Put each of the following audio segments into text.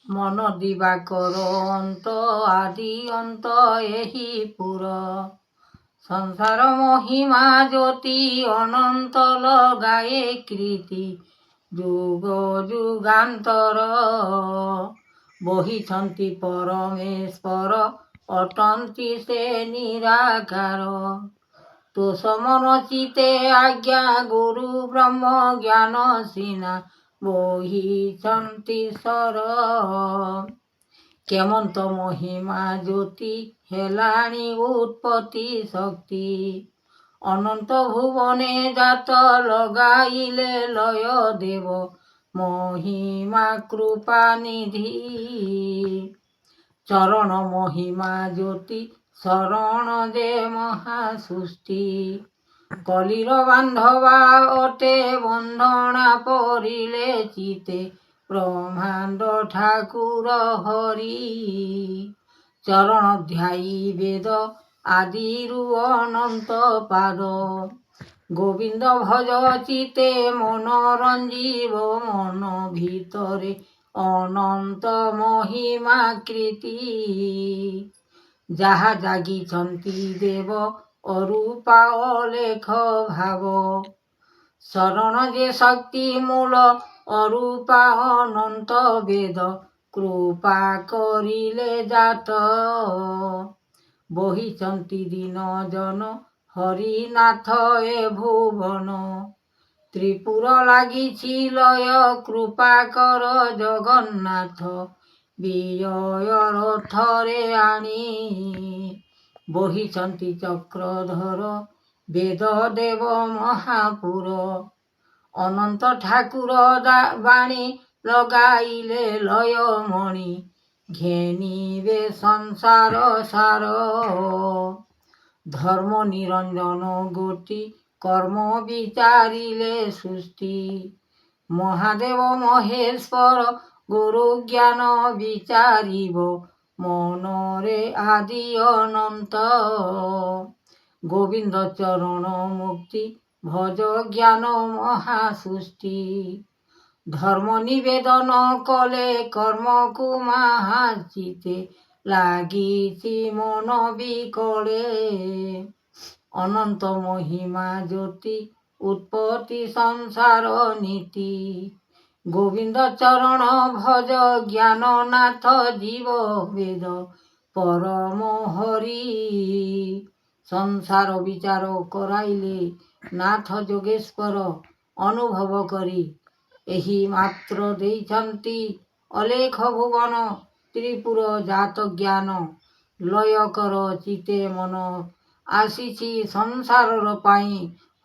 ମନ ଦିବାକର ଅନ୍ତ ଆଦି ଅନ୍ତ ଏହି ପୁର ସଂସାର ମହିମା ଜ୍ୟୋତି ଅନନ୍ତ ଲଗାଏ କୀର୍ତ୍ତି ଯୁଗ ଯୁଗାନ୍ତର ବହିଛନ୍ତି ପରମେଶ୍ୱର ଅଟନ୍ତି ସେ ନିରାକାର ତୋଷ ମନ ଚିତେ ଆଜ୍ଞା ଗୁରୁ ବ୍ରହ୍ମ ଜ୍ଞାନ ସିନା ବହିଛନ୍ତି ସର କେମନ୍ତ ମହିମା ଜ୍ୟୋତି ହେଲାଣି ଉତ୍ପତ୍ତି ଶକ୍ତି ଅନନ୍ତ ଭୁବନେ ଜାତ ଲଗାଇଲେ ଲୟ ଦେବ ମହିମା କୃପା ନିଧି ଚରଣ ମହିମା ଜ୍ୟୋତି ଶରଣ ଯେ ମହାସୃଷ୍ଟି କଲିର ବାନ୍ଧବା ଅଟେ ବନ୍ଧଣା ପରିଲେ ଚିତେ ବ୍ରହ୍ମାଣ୍ଡ ଠାକୁର ହରି ଚରଣ ଧ୍ୟାଇ ବେଦ ଆଦିରୁ ଅନନ୍ତ ପାଦ ଗୋବିନ୍ଦ ଭଜ ଚିତେ ମନ ରଞ୍ଜିବ ମନ ଭିତରେ ଅନନ୍ତ ମହିମା କୀର୍ତ୍ତି ଯାହା ଜାଗିଛନ୍ତି ଦେବ ଅରୂପା ଅଲେଖ ଭାବ ଶରଣ ଯେ ଶକ୍ତି ମୂଳ ଅରୂପା ଅନନ୍ତ ବେଦ କୃପା କରିଲେ ଜାତ ବହିଛନ୍ତି ଦିନ ଜନ ହରିନାଥ ଏ ଭୁବନ ତ୍ରିପୁର ଲାଗିଛି ଲୟ କୃପା କର ଜଗନ୍ନାଥ ବିଜୟ ରଥରେ ଆଣି ବହିଛନ୍ତି ଚକ୍ରଧର ବେଦ ଦେବ ମହାପୁର ଅନନ୍ତ ଠାକୁର ବାଣୀ ଲଗାଇଲେ ଲୟମଣି ଘେନିବେ ସଂସାର ସାର ଧର୍ମ ନିରଞ୍ଜନ ଗୋଟି କର୍ମ ବିଚାରିଲେ ସୃଷ୍ଟି ମହାଦେବ ମହେଶ୍ୱର ଗୁରୁ ଜ୍ଞାନ ବିଚାରିବ ମନରେ ଆଦି ଅନନ୍ତ ଗୋବିନ୍ଦ ଚରଣ ମୁକ୍ତି ଭଜ ଜ୍ଞାନ ମହାସୃଷ୍ଟି ଧର୍ମ ନିବେଦନ କଲେ କର୍ମକୁ ମାହାଚିତେ ଲାଗିଛି ମନ ବିକଳେ ଅନନ୍ତ ମହିମା ଜ୍ୟୋତି ଉତ୍ପତ୍ତି ସଂସାର ନୀତି ଗୋବିନ୍ଦ ଚରଣ ଭଜ ଜ୍ଞାନନାଥ ଜୀବ ବେଦ ପରମ ହରି ସଂସାର ବିଚାର କରାଇଲେ ନାଥ ଯୋଗେଶ୍ୱର ଅନୁଭବ କରି ଏହି ମାତ୍ର ଦେଇଛନ୍ତି ଅଲେଖ ଭୁବନ ତ୍ରିପୁର ଜାତ ଜ୍ଞାନ ଲୟ କର ଚିତେ ମନ ଆସିଛି ସଂସାରର ପାଇଁ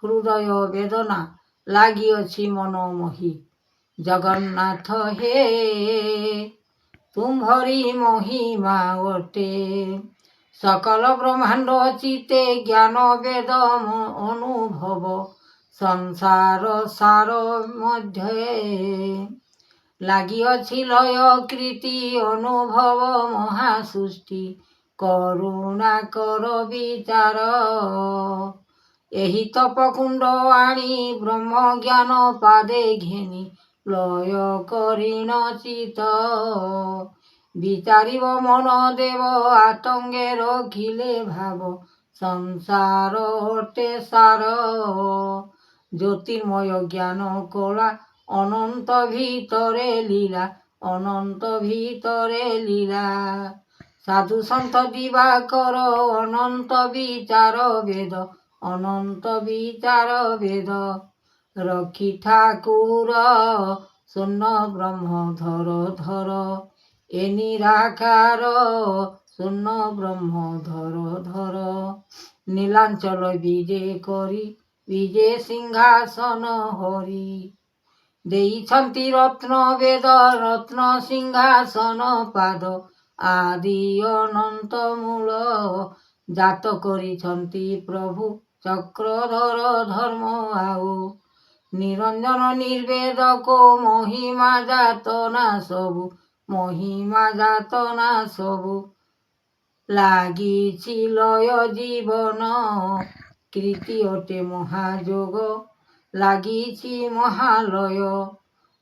ହୃଦୟ ବେଦନା ଲାଗିଅଛି ମନ ମୋହି ଜଗନ୍ନାଥ ହେ ତୁମ୍ଭରି ମହିମା ଅଟେ ସକଳ ବ୍ରହ୍ମାଣ୍ଡ ଚିତେ ଜ୍ଞାନ ବେଦ ଅନୁଭବ ସଂସାର ସାର ମଧ୍ୟରେ ଲାଗିଅଛି ଲୟ କୀର୍ତ୍ତି ଅନୁଭବ ମହାସୃଷ୍ଟି କରୁଣା କର ବିଚାର ଏହି ତପକୁଣ୍ଡ ଆଣି ବ୍ରହ୍ମ ଜ୍ଞାନ ପାଦେ ଘେନି ଲୟ କରିଣ ଚିତ ବିଚାରିବ ମନ ଦେବ ଆତଙ୍ଗେ ରଖିଲେ ଭାବ ସଂସାର ଅଟେ ସାର ଜ୍ୟୋତିର୍ମୟ ଜ୍ଞାନ କଳା ଅନନ୍ତ ଭିତରେ ଲୀଳା ଅନନ୍ତ ଭିତରେ ଲୀଳା ସାଧୁ ସନ୍ଥ ଦିବାକର ଅନନ୍ତ ବିଚାର ବେଦ ଅନନ୍ତ ବିଚାର ବେଦ ରଖି ଠାକୁର ଶୂନ୍ୟ ବ୍ରହ୍ମ ଧର ଧର ଏ ନିରାକାର ଶୂନ୍ୟ ବ୍ରହ୍ମ ଧର ଧର ନୀଳାଞ୍ଚଳ ବିଜେ କରି ବିଜେ ସିଂହାସନ ହରି ଦେଇଛନ୍ତି ରତ୍ନ ବେଦ ରତ୍ନ ସିଂହାସନ ପାଦ ଆଦି ଅନନ୍ତ ମୂଳ ଜାତ କରିଛନ୍ତି ପ୍ରଭୁ ଚକ୍ରଧର ଧର୍ମ ଆଉ ନିରଞ୍ଜନ ନିର୍ବେଦକ ମହିମା ଯାତନା ସବୁ ମହିମା ଯାତନା ସବୁ ଲାଗିଛି ଲୟ ଜୀବନ କୀର୍ତ୍ତି ଅଟେ ମହାଯୋଗ ଲାଗିଛି ମହାଲୟ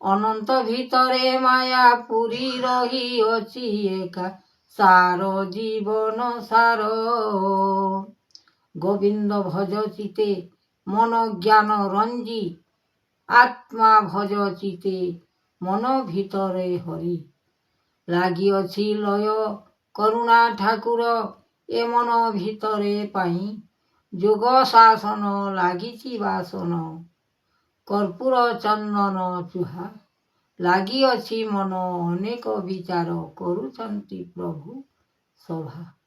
ଅନନ୍ତ ଭିତରେ ମାୟା ପୁରୀ ରହିଅଛି ଏକା ସାର ଜୀବନ ସାର। ଗୋବିନ୍ଦ ଭଜ ଚିତେ ମନ ଜ୍ଞାନ ରଞ୍ଜି, ଆତ୍ମା ଭଜ ଚିତେ ମନ ଭିତରେ ହରି। ଲାଗିଅଛି ଲୟ କରୁଣା ଠାକୁର ଏ ମନ ଭିତରେ ପାଇଁ, ଯୋଗ ଶାସନ ଲାଗିଛି ବାସନ, କର୍ପୂର ଚନ୍ଦନ ଚୁହା। ଲାଗିଅଛି ମନ ଅନେକ ବିଚାର, କରୁଛନ୍ତି ପ୍ରଭୁ ସଭା।